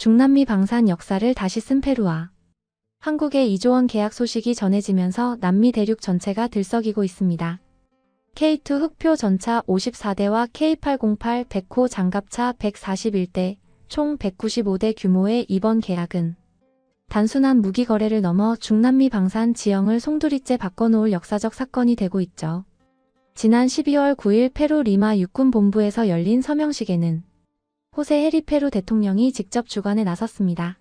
중남미 방산 역사를 다시 쓴 페루와 한국의 2조 원 계약 소식이 전해지면서 남미 대륙 전체가 들썩이고 있습니다. K2 흑표 전차 54대와 K808 100호 장갑차 141대, 총 195대 규모의 이번 계약은 단순한 무기 거래를 넘어 중남미 방산 지형을 송두리째 바꿔놓을 역사적 사건이 되고 있죠. 지난 12월 9일 페루 리마 육군본부에서 열린 서명식에는 호세 헤리 페루 대통령이 직접 주관에 나섰습니다.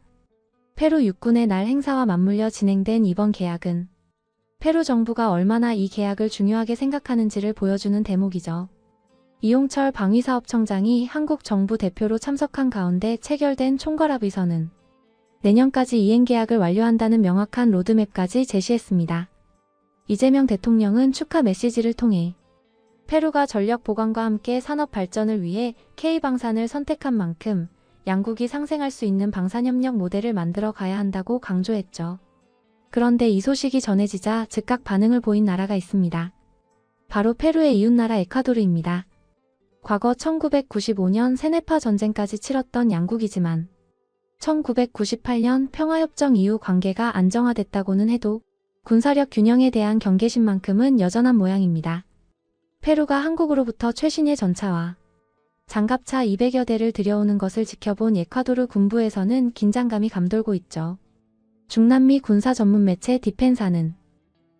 페루 육군의 날 행사와 맞물려 진행된 이번 계약은 페루 정부가 얼마나 이 계약을 중요하게 생각하는지를 보여주는 대목이죠. 이용철 방위사업청장이 한국 정부 대표로 참석한 가운데 체결된 총괄합의서는 내년까지 이행 계약을 완료한다는 명확한 로드맵까지 제시했습니다. 이재명 대통령은 축하 메시지를 통해 페루가 전력 보강과 함께 산업 발전을 위해 K방산을 선택한 만큼 양국이 상생할 수 있는 방산협력 모델을 만들어 가야 한다고 강조했죠. 그런데 이 소식이 전해지자 즉각 반응을 보인 나라가 있습니다. 바로 페루의 이웃나라 에콰도르입니다. 과거 1995년 세네파 전쟁까지 치렀던 양국이지만 1998년 평화협정 이후 관계가 안정화됐다고는 해도 군사력 균형에 대한 경계심만큼은 여전한 모양입니다. 페루가 한국으로부터 최신의 전차와 장갑차 200여 대를 들여오는 것을 지켜본 에콰도르 군부에서는 긴장감이 감돌고 있죠. 중남미 군사 전문 매체 디펜사는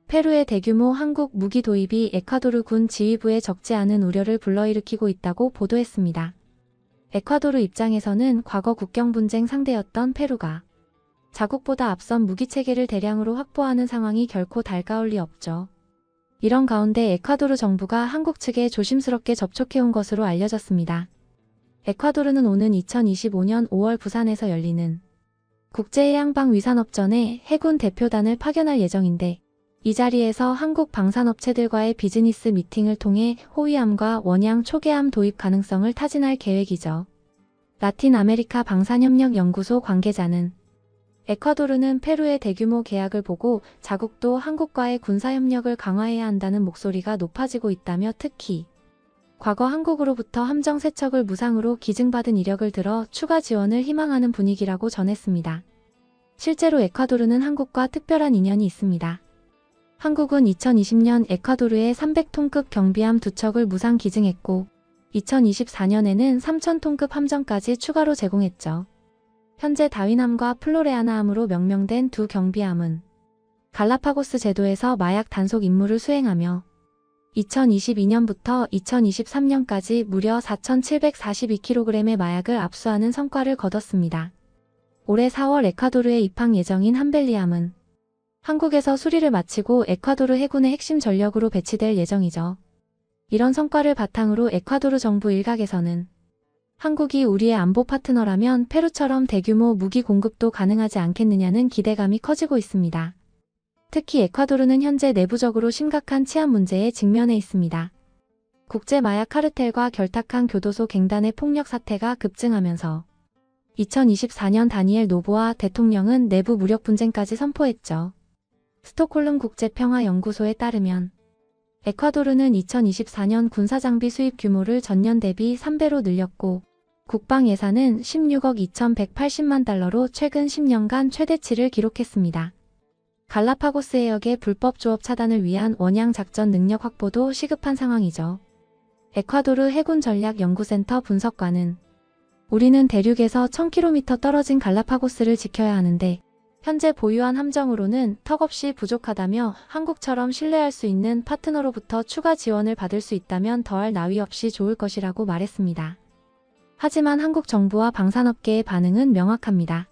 페루의 대규모 한국 무기 도입이 에콰도르 군 지휘부에 적지 않은 우려를 불러일으키고 있다고 보도했습니다. 에콰도르 입장에서는 과거 국경 분쟁 상대였던 페루가 자국보다 앞선 무기체계를 대량으로 확보하는 상황이 결코 달가울 리 없죠. 이런 가운데 에콰도르 정부가 한국 측에 조심스럽게 접촉해온 것으로 알려졌습니다. 에콰도르는 오는 2025년 5월 부산에서 열리는 국제해양방위산업전에 해군 대표단을 파견할 예정인데 이 자리에서 한국 방산업체들과의 비즈니스 미팅을 통해 호위함과 원양 초계함 도입 가능성을 타진할 계획이죠. 라틴 아메리카 방산협력연구소 관계자는 에콰도르는 페루의 대규모 계약을 보고 자국도 한국과의 군사협력을 강화해야 한다는 목소리가 높아지고 있다며 특히 과거 한국으로부터 함정 3척을 무상으로 기증받은 이력을 들어 추가 지원을 희망하는 분위기라고 전했습니다. 실제로 에콰도르는 한국과 특별한 인연이 있습니다. 한국은 2020년 에콰도르에 300톤급 경비함 2척을 무상 기증했고 2024년에는 3000톤급 함정까지 추가로 제공했죠. 현재 다윈함과 플로레아나함으로 명명된 두 경비함은 갈라파고스 제도에서 마약 단속 임무를 수행하며 2022년부터 2023년까지 무려 4,742kg의 마약을 압수하는 성과를 거뒀습니다. 올해 4월 에콰도르에 입항 예정인 한벨리함은 한국에서 수리를 마치고 에콰도르 해군의 핵심 전력으로 배치될 예정이죠. 이런 성과를 바탕으로 에콰도르 정부 일각에서는 한국이 우리의 안보 파트너라면 페루처럼 대규모 무기 공급도 가능하지 않겠느냐는 기대감이 커지고 있습니다. 특히 에콰도르는 현재 내부적으로 심각한 치안 문제에 직면해 있습니다. 국제 마약 카르텔과 결탁한 교도소 갱단의 폭력 사태가 급증하면서 2024년 다니엘 노보아 대통령은 내부 무력 분쟁까지 선포했죠. 스톡홀름 국제평화연구소에 따르면 에콰도르는 2024년 군사장비 수입 규모를 전년 대비 3배로 늘렸고 국방 예산은 16억 2180만 달러로 최근 10년간 최대치를 기록했습니다. 갈라파고스 해역의 불법 조업 차단을 위한 원양 작전 능력 확보도 시급한 상황이죠. 에콰도르 해군전략연구센터 분석관은 우리는 대륙에서 1000km 떨어진 갈라파고스를 지켜야 하는데 현재 보유한 함정으로는 턱없이 부족하다며 한국처럼 신뢰할 수 있는 파트너로부터 추가 지원을 받을 수 있다면 더할 나위 없이 좋을 것이라고 말했습니다. 하지만 한국 정부와 방산업계의 반응은 명확합니다.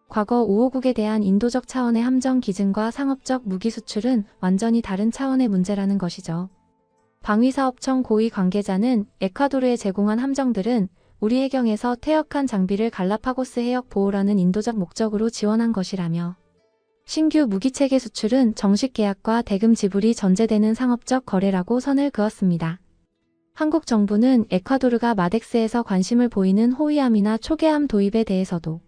과거 우호국에 대한 인도적 차원의 함정 기증과 상업적 무기 수출은 완전히 다른 차원의 문제라는 것이죠. 방위사업청 고위 관계자는 에콰도르에 제공한 함정들은 우리 해경에서 퇴역한 장비를 갈라파고스 해역 보호라는 인도적 목적으로 지원한 것이라며 신규 무기체계 수출은 정식 계약과 대금 지불이 전제되는 상업적 거래라고 선을 그었습니다. 한국 정부는 에콰도르가 마덱스에서 관심을 보이는 호위함이나 초계함 도입에 대해서도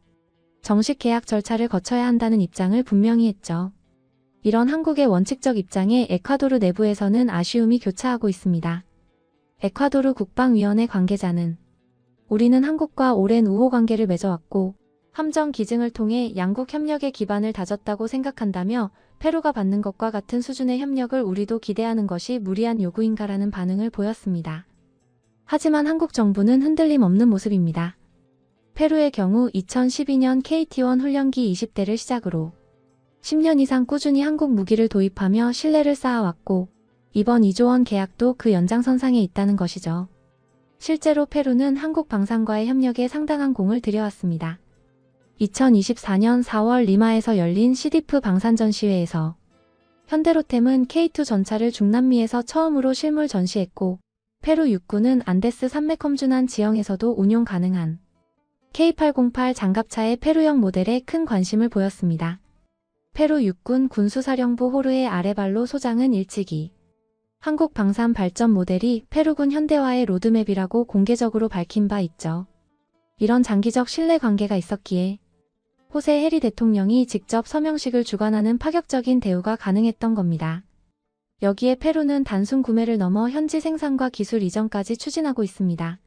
정식 계약 절차를 거쳐야 한다는 입장을 분명히 했죠. 이런 한국의 원칙적 입장에 에콰도르 내부에서는 아쉬움이 교차하고 있습니다. 에콰도르 국방위원회 관계자는 우리는 한국과 오랜 우호 관계를 맺어왔고 함정 기증을 통해 양국 협력의 기반을 다졌다고 생각한다며 페루가 받는 것과 같은 수준의 협력을 우리도 기대하는 것이 무리한 요구인가라는 반응을 보였습니다. 하지만 한국 정부는 흔들림 없는 모습입니다. 페루의 경우 2012년 KT-1 훈련기 20대를 시작으로 10년 이상 꾸준히 한국 무기를 도입하며 신뢰를 쌓아왔고 이번 2조 원 계약도 그 연장선상에 있다는 것이죠. 실제로 페루는 한국 방산과의 협력에 상당한 공을 들여왔습니다. 2024년 4월 리마에서 열린 시디프 방산 전시회에서 현대로템은 K2 전차를 중남미에서 처음으로 실물 전시했고 페루 육군은 안데스 산맥 험준한 지형에서도 운용 가능한 K808 장갑차의 페루형 모델에 큰 관심을 보였습니다. 페루 육군 군수사령부 호르헤 아레발로 소장은 일찍이 한국 방산 발전 모델이 페루군 현대화의 로드맵이라고 공개적으로 밝힌 바 있죠. 이런 장기적 신뢰 관계가 있었기에 호세 해리 대통령이 직접 서명식을 주관하는 파격적인 대우가 가능했던 겁니다. 여기에 페루는 단순 구매를 넘어 현지 생산과 기술 이전까지 추진하고 있습니다.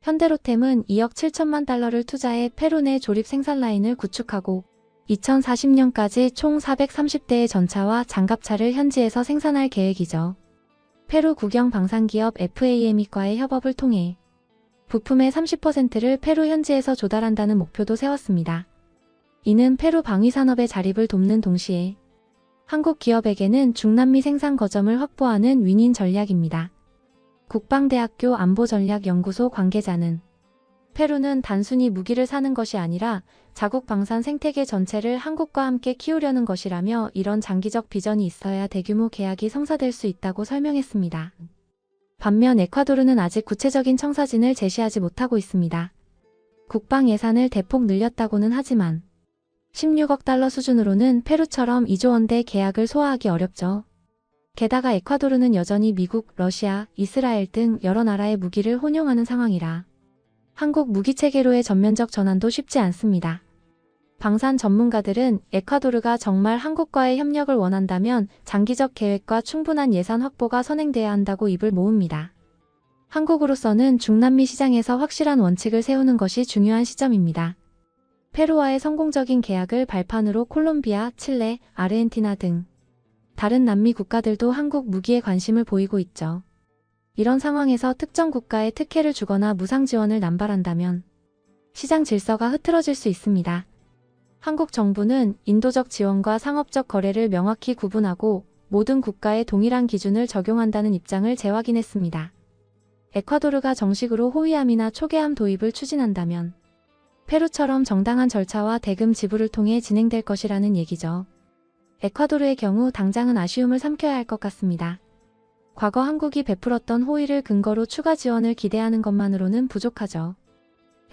현대로템은 2억 7천만 달러를 투자해 페루 내 조립 생산 라인을 구축하고 2040년까지 총 430대의 전차와 장갑차를 현지에서 생산할 계획이죠. 페루 국영 방산기업 FAM과의 협업을 통해 부품의 30%를 페루 현지에서 조달한다는 목표도 세웠습니다. 이는 페루 방위산업의 자립을 돕는 동시에 한국 기업에게는 중남미 생산 거점을 확보하는 윈윈 전략입니다. 국방대학교 안보전략연구소 관계자는 페루는 단순히 무기를 사는 것이 아니라 자국 방산 생태계 전체를 한국과 함께 키우려는 것이라며 이런 장기적 비전이 있어야 대규모 계약이 성사될 수 있다고 설명했습니다. 반면 에콰도르는 아직 구체적인 청사진을 제시하지 못하고 있습니다. 국방 예산을 대폭 늘렸다고는 하지만 16억 달러 수준으로는 페루처럼 2조 원대 계약을 소화하기 어렵죠. 게다가 에콰도르는 여전히 미국, 러시아, 이스라엘 등 여러 나라의 무기를 혼용하는 상황이라 한국 무기체계로의 전면적 전환도 쉽지 않습니다. 방산 전문가들은 에콰도르가 정말 한국과의 협력을 원한다면 장기적 계획과 충분한 예산 확보가 선행돼야 한다고 입을 모읍니다. 한국으로서는 중남미 시장에서 확실한 원칙을 세우는 것이 중요한 시점입니다. 페루와의 성공적인 계약을 발판으로 콜롬비아, 칠레, 아르헨티나 등 다른 남미 국가들도 한국 무기에 관심을 보이고 있죠. 이런 상황에서 특정 국가에 특혜를 주거나 무상 지원을 남발한다면 시장 질서가 흐트러질 수 있습니다. 한국 정부는 인도적 지원과 상업적 거래를 명확히 구분하고 모든 국가에 동일한 기준을 적용한다는 입장을 재확인했습니다. 에콰도르가 정식으로 호위함이나 초계함 도입을 추진한다면 페루처럼 정당한 절차와 대금 지불을 통해 진행될 것이라는 얘기죠. 에콰도르의 경우 당장은 아쉬움을 삼켜야 할 것 같습니다. 과거 한국이 베풀었던 호의를 근거로 추가 지원을 기대하는 것만으로는 부족하죠.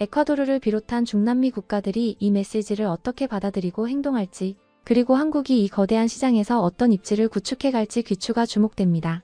에콰도르를 비롯한 중남미 국가들이 이 메시지를 어떻게 받아들이고 행동할지, 그리고 한국이 이 거대한 시장에서 어떤 입지를 구축해갈지 귀추가 주목됩니다.